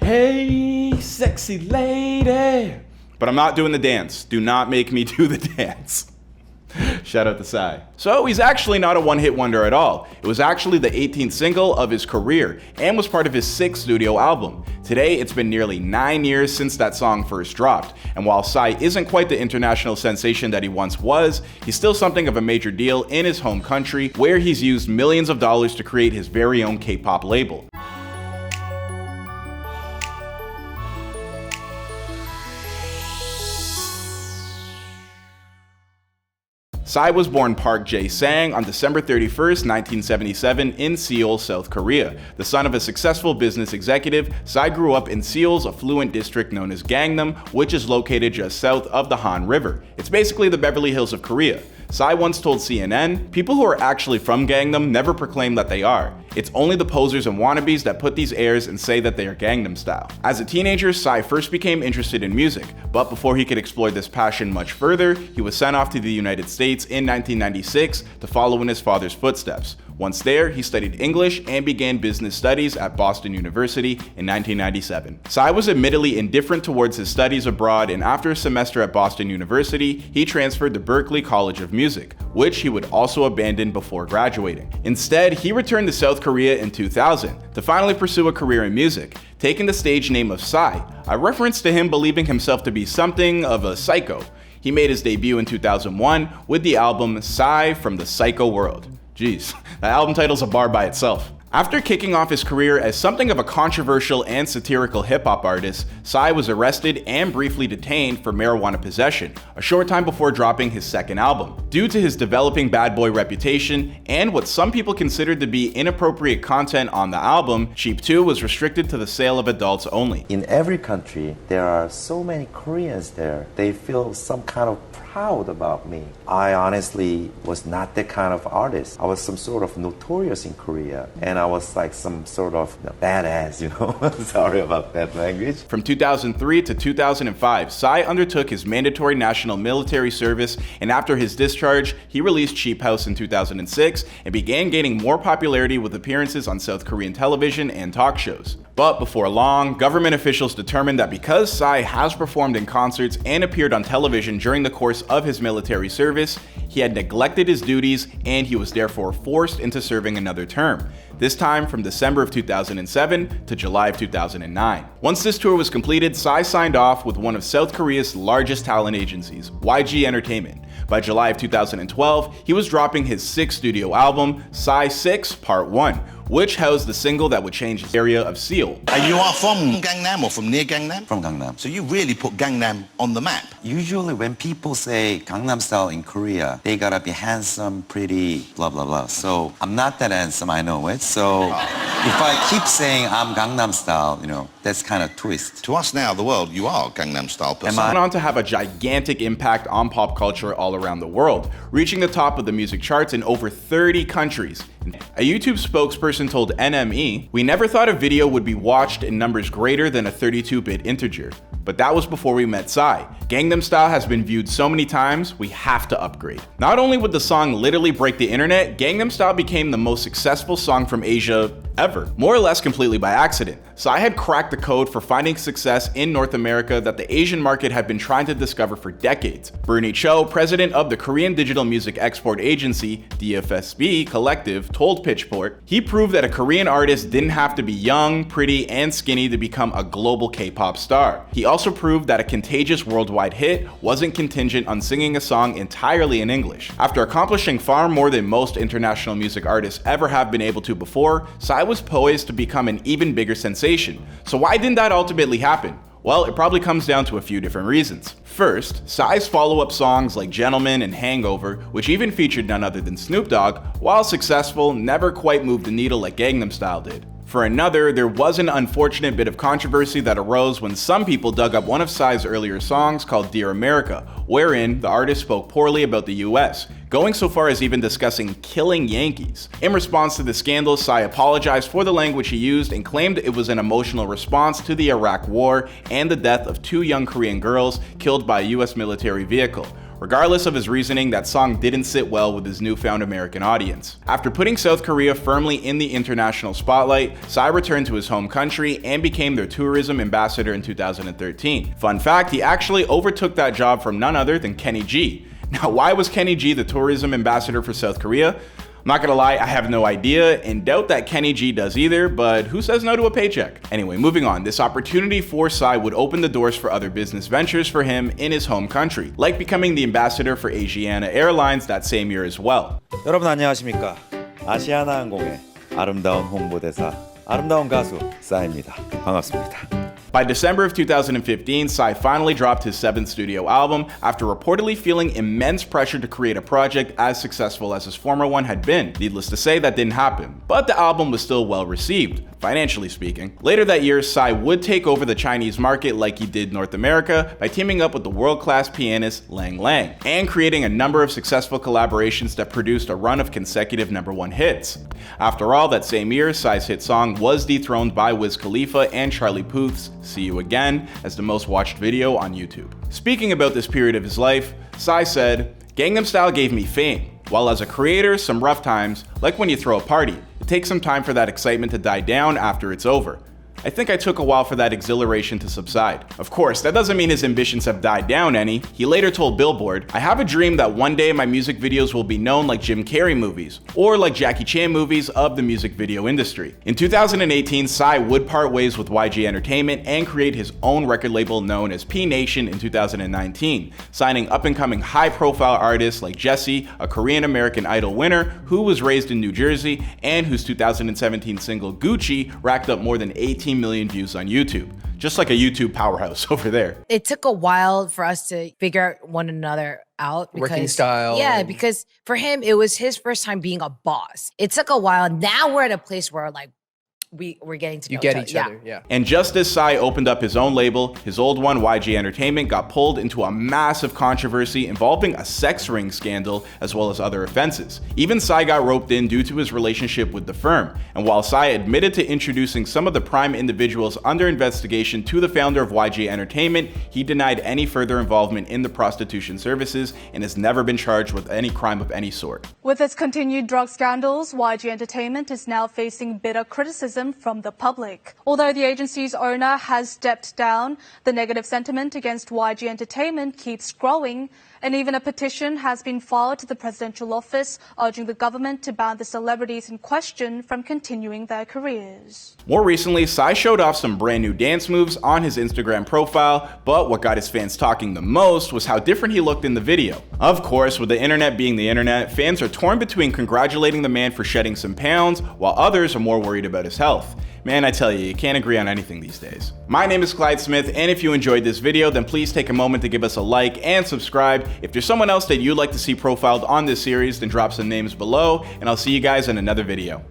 Hey, sexy lady. But I'm not doing the dance. Do not make me do the dance. Shout out to Psy. So he's actually not a one-hit wonder at all. It was actually the 18th single of his career and was part of his 6th studio album. Today, it's been nearly 9 years since that song first dropped, and while Psy isn't quite the international sensation that he once was, he's still something of a major deal in his home country, where he's used millions of dollars to create his very own K-pop label. Psy was born Park Jae-sang on December 31st, 1977 in Seoul, South Korea. The son of a successful business executive, Psy grew up in Seoul's affluent district known as Gangnam, which is located just south of the Han River. It's basically the Beverly Hills of Korea. Psy once told CNN, "People who are actually from Gangnam never proclaim that they are. It's only the posers and wannabes that put these airs and say that they are Gangnam Style." As a teenager, Psy first became interested in music, but before he could explore this passion much further, he was sent off to the United States in 1996 to follow in his father's footsteps. Once there, he studied English and began business studies at Boston University in 1997. Psy was admittedly indifferent towards his studies abroad, and after a semester at Boston University, he transferred to Berklee College of Music, which he would also abandon before graduating. Instead, he returned to South Korea in 2000 to finally pursue a career in music, taking the stage name of Psy, a reference to him believing himself to be something of a psycho. He made his debut in 2001 with the album Psy from the Psycho World. Jeez, that album title's a bar by itself. After kicking off his career as something of a controversial and satirical hip-hop artist, Psy was arrested and briefly detained for marijuana possession, a short time before dropping his second album. Due to his developing bad boy reputation and what some people considered to be inappropriate content on the album, Cheap 2 was restricted to the sale of adults only. In every country, there are so many Koreans there. They feel some kind of proud about me. I honestly was not that kind of artist. I was some sort of notorious in Korea, and I was like some sort of badass, you know? Sorry about that language. From 2003 to 2005, Psy undertook his mandatory national military service, and after his discharge, he released Cheap House in 2006 and began gaining more popularity with appearances on South Korean television and talk shows. But before long, government officials determined that because Psy has performed in concerts and appeared on television during the course of his military service, he had neglected his duties and he was therefore forced into serving another term, this time from December of 2007 to July of 2009. Once this tour was completed, Psy signed off with one of South Korea's largest talent agencies, YG Entertainment. By July of 2012, he was dropping his 6th studio album, Psy 6 Part 1, which housed the single that would change the area of Seoul. You are from Gangnam or from near Gangnam? From Gangnam. So you really put Gangnam on the map. Usually when people say Gangnam Style in Korea, they gotta be handsome, pretty, blah, blah, blah. So I'm not that handsome, I know it. So if I keep saying I'm Gangnam Style, you know, that's kind of twist. To us now, the world, you are Gangnam Style person. Went on to have a gigantic impact on pop culture all around the world, reaching the top of the music charts in over 30 countries. A YouTube spokesperson told NME, "We never thought a video would be watched in numbers greater than a 32-bit integer. But that was before we met Psy. Gangnam Style has been viewed so many times, we have to upgrade." Not only would the song literally break the internet, Gangnam Style became the most successful song from Asia ever, more or less completely by accident. Psy had cracked the code for finding success in North America that the Asian market had been trying to discover for decades. Bernie Cho, president of the Korean digital music export agency, DFSB Collective, told Pitchfork, he proved that a Korean artist didn't have to be young, pretty, and skinny to become a global K-pop star. He also proved that a contagious worldwide hit wasn't contingent on singing a song entirely in English. After accomplishing far more than most international music artists ever have been able to before, Psy was poised to become an even bigger sensation. So why didn't that ultimately happen? Well, it probably comes down to a few different reasons. First, Psy's follow-up songs like Gentleman and Hangover, which even featured none other than Snoop Dogg, while successful, never quite moved the needle like Gangnam Style did. For another, there was an unfortunate bit of controversy that arose when some people dug up one of Psy's earlier songs called Dear America, wherein the artist spoke poorly about the US, going so far as even discussing killing Yankees. In response to the scandal, Psy apologized for the language he used and claimed it was an emotional response to the Iraq War and the death of 2 young Korean girls killed by a US military vehicle. Regardless of his reasoning, that song didn't sit well with his newfound American audience. After putting South Korea firmly in the international spotlight, Psy returned to his home country and became their tourism ambassador in 2013. Fun fact, he actually overtook that job from none other than Kenny G. Now, why was Kenny G the tourism ambassador for South Korea? I'm not gonna lie, I have no idea and doubt that Kenny G does either, but who says no to a paycheck? Anyway, moving on, this opportunity for Psy would open the doors for other business ventures for him in his home country, like becoming the ambassador for Asiana Airlines that same year as well. 여러분 안녕하십니까? 아시아나항공의 아름다운 홍보대사, 아름다운 가수 싸입니다. 반갑습니다. By December of 2015, Psy finally dropped his 7th studio album after reportedly feeling immense pressure to create a project as successful as his former one had been. Needless to say, that didn't happen, but the album was still well received, financially speaking. Later that year, Psy would take over the Chinese market like he did North America by teaming up with the world-class pianist Lang Lang, and creating a number of successful collaborations that produced a run of consecutive #1 hits. After all, that same year, Psy's hit song was dethroned by Wiz Khalifa and Charlie Puth's See You Again as the most watched video on YouTube. Speaking about this period of his life, Psy said, "Gangnam Style gave me fame. While as a creator, some rough times, like when you throw a party, it takes some time for that excitement to die down after it's over. I think I took a while for that exhilaration to subside." Of course, that doesn't mean his ambitions have died down any. He later told Billboard, "I have a dream that one day my music videos will be known like Jim Carrey movies, or like Jackie Chan movies of the music video industry." In 2018, Psy would part ways with YG Entertainment and create his own record label known as P Nation in 2019, signing up-and-coming high-profile artists like Jessie, a Korean-American Idol winner who was raised in New Jersey and whose 2017 single Gucci racked up more than 18 million views on YouTube. Just like a YouTube powerhouse over there. It took a while for us to figure one another out. Because, working style. Yeah, because for him, it was his first time being a boss. It took a while. Now we're at a place where like, we're getting to know each other. Yeah. And just as Psy opened up his own label, his old one, YG Entertainment, got pulled into a massive controversy involving a sex ring scandal as well as other offenses. Even Psy got roped in due to his relationship with the firm. And while Psy admitted to introducing some of the prime individuals under investigation to the founder of YG Entertainment, he denied any further involvement in the prostitution services and has never been charged with any crime of any sort. With its continued drug scandals, YG Entertainment is now facing bitter criticism from the public. Although the agency's owner has stepped down, the negative sentiment against YG Entertainment keeps growing, and even a petition has been filed to the presidential office urging the government to ban the celebrities in question from continuing their careers. More recently, Psy showed off some brand new dance moves on his Instagram profile, but what got his fans talking the most was how different he looked in the video. Of course, with the internet being the internet, fans are torn between congratulating the man for shedding some pounds, while others are more worried about his health. Man, I tell you can't agree on anything these days. My name is Clyde Smith, and if you enjoyed this video, then please take a moment to give us a like and subscribe. If there's someone else that you'd like to see profiled on this series, then drop some names below, and I'll see you guys in another video.